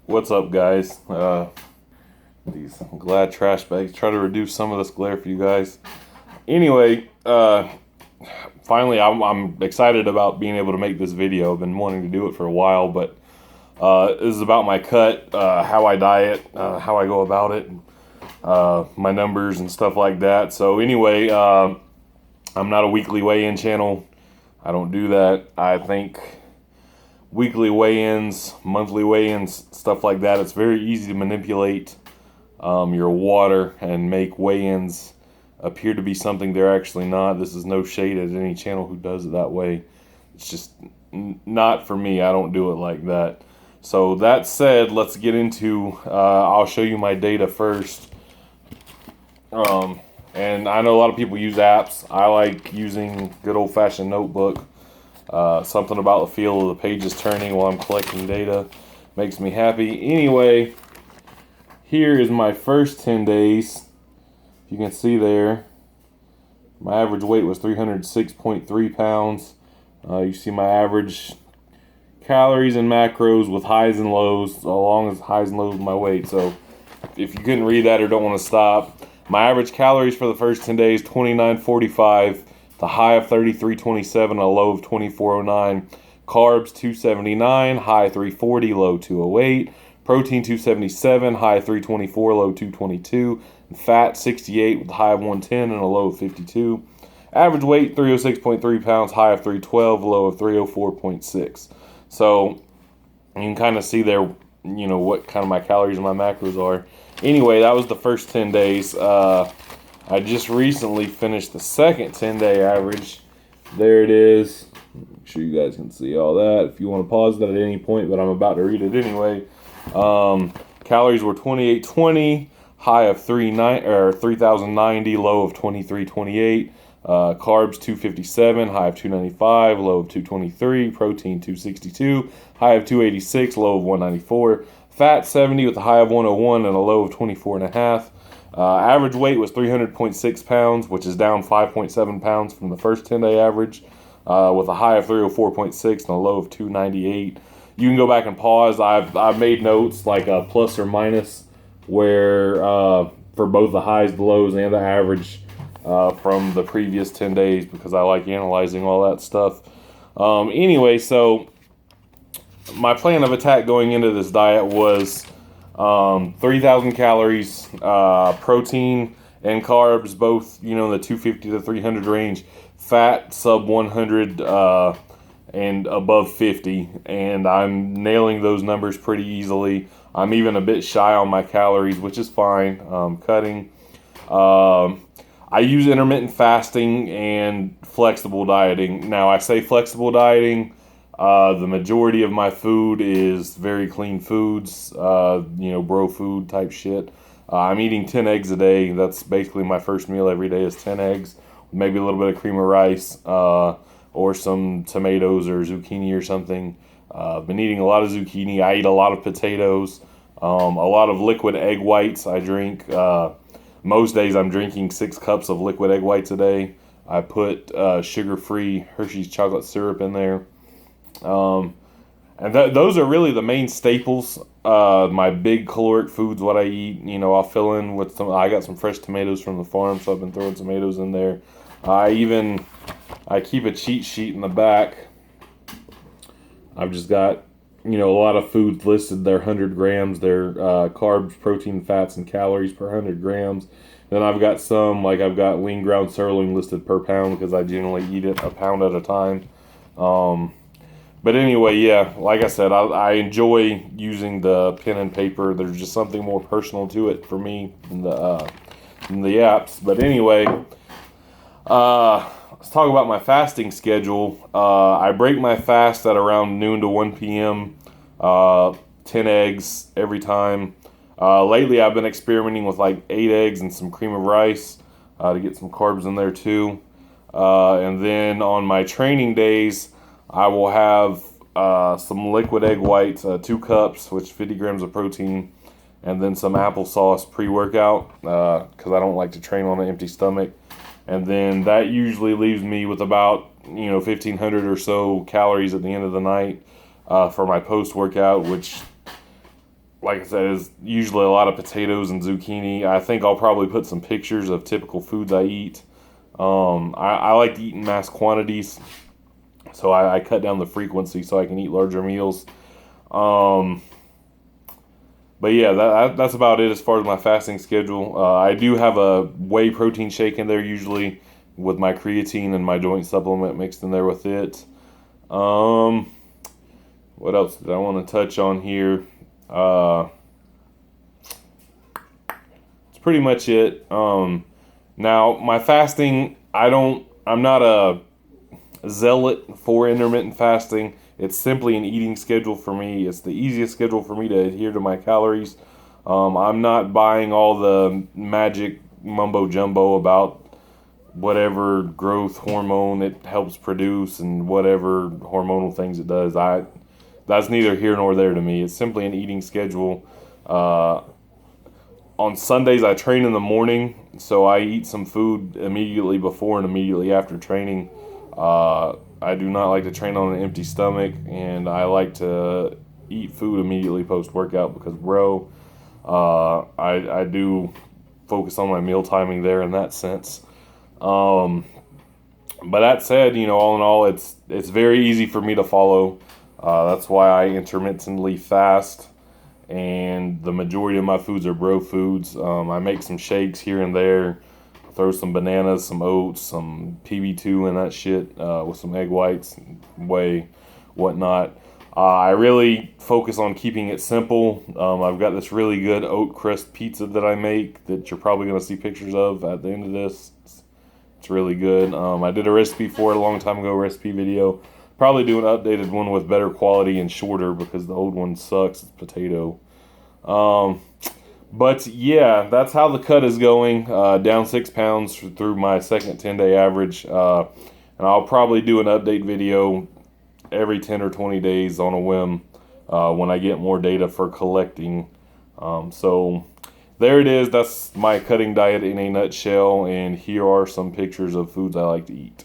What's up, guys? These Glad trash bags. Try to reduce some of this glare for you guys. Anyway, finally, I'm excited about being able to make this video. I've been wanting to do it for a while, but this is about my cut, how I diet, how I go about it, my numbers and stuff like that. So anyway, I'm not a weekly weigh-in channel. I don't do that. I think weekly weigh-ins, monthly weigh-ins, stuff like that, it's very easy to manipulate your water and make weigh-ins appear to be something they're actually not. This is no shade at any channel who does it that way. It's just not for me. I don't do it like that. So that said, let's get into, I'll show you my data first. And I know a lot of people use apps. I like using good old-fashioned notebook. Something about the feel of the pages turning while I'm collecting data makes me happy. Anyway, here is my first 10 days. You can see there, my average weight was 306.3 pounds. You see my average calories and macros with highs and lows, along with highs and lows of my weight. So if you couldn't read that or don't want to stop, my average calories for the first 10 days, 2945. The high of 3327, a low of 2409. Carbs 279, high 340, low 208. Protein 277, high 324, low 222. And fat 68 with a high of 110 and a low of 52. Average weight 306.3 pounds, high of 312, low of 304.6. So you can kind of see there, what kind of my calories and my macros are. Anyway, that was the first 10 days. I just recently finished the second 10-day average. There it is. Make sure you guys can see all that. If you want to pause that at any point, but I'm about to read it anyway. Calories were 2820, high of 3090, low of 2328. Carbs 257, high of 295, low of 223. Protein 262, high of 286, low of 194. Fat 70 with a high of 101 and a low of 24.5. Average weight was 300.6 pounds, which is down 5.7 pounds from the first 10-day average, with a high of 304.6 and a low of 298. You can go back and pause. I've made notes like a plus or minus where for both the highs, the lows, and the average from the previous 10 days because I like analyzing all that stuff. Anyway, so my plan of attack going into this diet was 3,000 calories, protein and carbs, both, in the 250 to 300 range, fat sub 100, and above 50. And I'm nailing those numbers pretty easily. I'm even a bit shy on my calories, which is fine. Cutting. I use intermittent fasting and flexible dieting. Now I say flexible dieting, the majority of my food is very clean foods, bro food type shit. I'm eating 10 eggs a day. That's basically my first meal every day is 10 eggs, maybe a little bit of cream of rice, or some tomatoes or zucchini or something. I've been eating a lot of zucchini. I eat a lot of potatoes, a lot of liquid egg whites. I drink, most days I'm drinking 6 cups of liquid egg whites a day. I put sugar-free Hershey's chocolate syrup in there. And those are really the main staples. My big caloric foods, what I eat, I'll fill in with I got some fresh tomatoes from the farm, so I've been throwing tomatoes in there. I keep a cheat sheet in the back. I've just got, a lot of foods listed. They're 100 grams. They're carbs, protein, fats, and calories per 100 grams. Then I've got I've got lean ground sirloin listed per pound because I generally eat it a pound at a time. But anyway, yeah, like I said, I enjoy using the pen and paper. There's just something more personal to it for me than the apps. But anyway, let's talk about my fasting schedule. I break my fast at around noon to 1 p.m., 10 eggs every time. Lately, I've been experimenting with like 8 eggs and some cream of rice to get some carbs in there too. And then on my training days, I will have some liquid egg whites, 2 cups, which 50 grams of protein, and then some applesauce pre-workout because I don't like to train on an empty stomach. And then that usually leaves me with about 1,500 or so calories at the end of the night for my post-workout, which like I said, is usually a lot of potatoes and zucchini. I think I'll probably put some pictures of typical foods I eat. I like to eat in mass quantities, so I cut down the frequency so I can eat larger meals. But yeah, that's about it as far as my fasting schedule. I do have a whey protein shake in there usually with my creatine and my joint supplement mixed in there with it. What else did I want to touch on here? It's pretty much it. Now my fasting, I'm not a zealot for intermittent fasting. It's simply an eating schedule for me. It's the easiest schedule for me to adhere to my calories. I'm not buying all the magic mumbo jumbo about whatever growth hormone it helps produce and whatever hormonal things it does. That's neither here nor there to me. It's simply an eating schedule. On Sundays I train in the morning, so I eat some food immediately before and immediately after training. I do not like to train on an empty stomach, and I like to eat food immediately post-workout because, bro, I do focus on my meal timing there in that sense. But that said, all in all, it's very easy for me to follow. That's why I intermittently fast, and the majority of my foods are bro foods. I make some shakes here and there. Throw some bananas, some oats, some PB2 and that shit with some egg whites, whey, whatnot. I really focus on keeping it simple. I've got this really good oat crust pizza that I make that you're probably going to see pictures of at the end of this. It's really good. I did a recipe for it a long time ago, recipe video. Probably do an updated one with better quality and shorter because the old one sucks. It's potato. But yeah, that's how the cut is going. Down 6 pounds through my second 10-day average. And I'll probably do an update video every 10 or 20 days on a whim when I get more data for collecting. So there it is. That's my cutting diet in a nutshell. And here are some pictures of foods I like to eat.